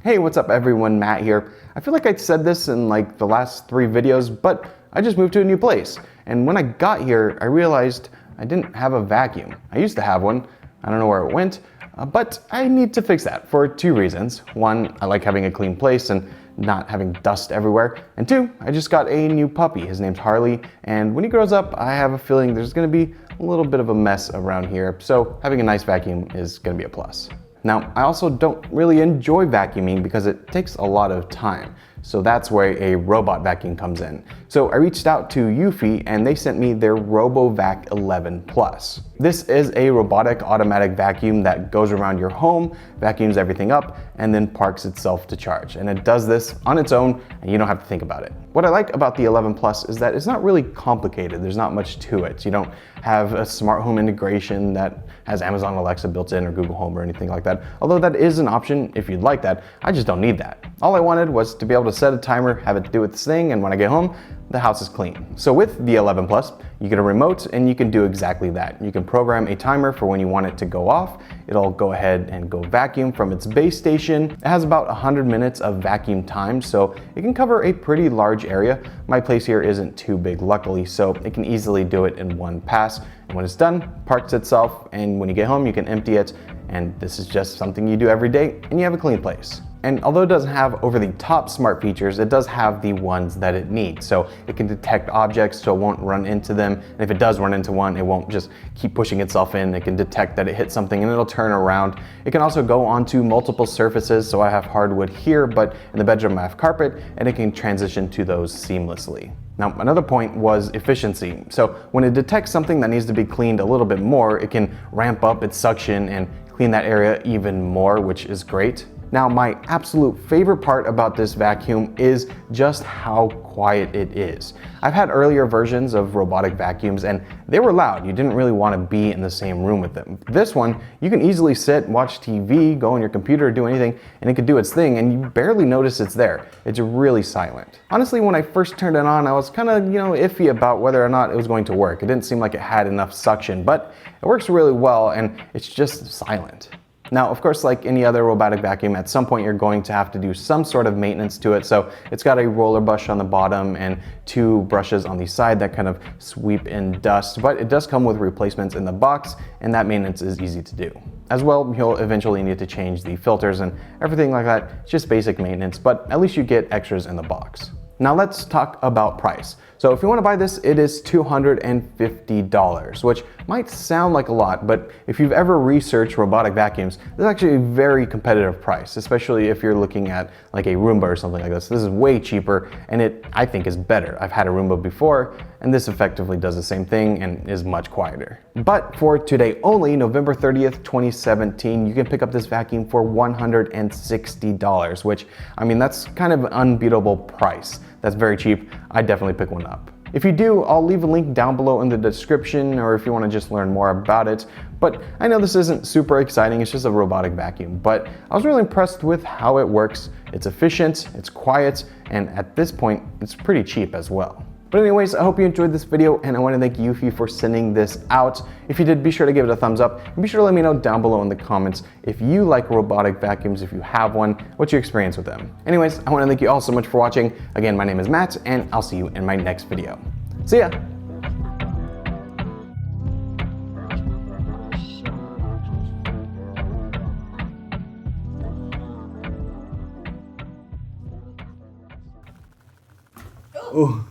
Hey, what's up everyone, Matt here. I feel like I said this in like the last 3 videos, but I just moved to a new place. And when I got here, I realized I didn't have a vacuum. I used to have one. I don't know where it went, but I need to fix that for 2 reasons. 1, I like having a clean place and not having dust everywhere. And 2, I just got a new puppy. His name's Harley. And when he grows up, I have a feeling there's gonna be a little bit of a mess around here. So having a nice vacuum is gonna be a plus. Now, I also don't really enjoy vacuuming because it takes a lot of time. So that's where a robot vacuum comes in. So I reached out to Eufy and they sent me their RoboVac 11 Plus. This is a robotic automatic vacuum that goes around your home, vacuums everything up, and then parks itself to charge. And it does this on its own and you don't have to think about it. What I like about the 11 Plus is that it's not really complicated. There's not much to it. You don't have a smart home integration that has Amazon Alexa built in or Google Home or anything like that. Although that is an option if you'd like that. I just don't need that. All I wanted was to be able to set a timer, have it do its thing, and when I get home, the house is clean. So with the 11 Plus, you get a remote and you can do exactly that. You can program a timer for when you want it to go off. It'll go ahead and go vacuum from its base station. It has about 100 minutes of vacuum time, so it can cover a pretty large area. My place here isn't too big, luckily, so it can easily do it in one pass. And when it's done, parks itself, and when you get home, you can empty it. And this is just something you do every day, and you have a clean place. And although it doesn't have over-the-top smart features, it does have the ones that it needs. So it can detect objects so it won't run into them. And if it does run into one, it won't just keep pushing itself in. It can detect that it hit something and it'll turn around. It can also go onto multiple surfaces. So I have hardwood here, but in the bedroom I have carpet, and it can transition to those seamlessly. Now, another point was efficiency. So when it detects something that needs to be cleaned a little bit more, it can ramp up its suction and clean that area even more, which is great. Now, my absolute favorite part about this vacuum is just how quiet it is. I've had earlier versions of robotic vacuums and they were loud. You didn't really want to be in the same room with them. This one, you can easily sit, watch TV, go on your computer, do anything, and it can do its thing and you barely notice it's there. It's really silent. Honestly, when I first turned it on, I was kind of, iffy about whether or not it was going to work. It didn't seem like it had enough suction, but it works really well and it's just silent. Now, of course, like any other robotic vacuum, at some point you're going to have to do some sort of maintenance to it. So it's got a roller brush on the bottom and 2 brushes on the side that kind of sweep in dust, but it does come with replacements in the box, and that maintenance is easy to do. As well, you'll eventually need to change the filters and everything like that. It's just basic maintenance, but at least you get extras in the box. Now let's talk about price. So if you want to buy this, it is $250, which might sound like a lot, but if you've ever researched robotic vacuums, this is actually a very competitive price, especially if you're looking at like a Roomba or something like this. This is way cheaper and it, I think, is better. I've had a Roomba before and this effectively does the same thing and is much quieter. But for today only, November 30th, 2017, you can pick up this vacuum for $160, which, I mean, that's kind of an unbeatable price. That's very cheap. I'd definitely pick one up. If you do, I'll leave a link down below in the description, or if you want to just learn more about it. But I know this isn't super exciting, it's just a robotic vacuum, but I was really impressed with how it works. It's efficient, it's quiet, and at this point, it's pretty cheap as well. But anyways, I hope you enjoyed this video and I want to thank Eufy for sending this out. If you did, be sure to give it a thumbs up and be sure to let me know down below in the comments if you like robotic vacuums, if you have one, what's your experience with them. Anyways, I want to thank you all so much for watching. Again, my name is Matt and I'll see you in my next video. See ya! Oh.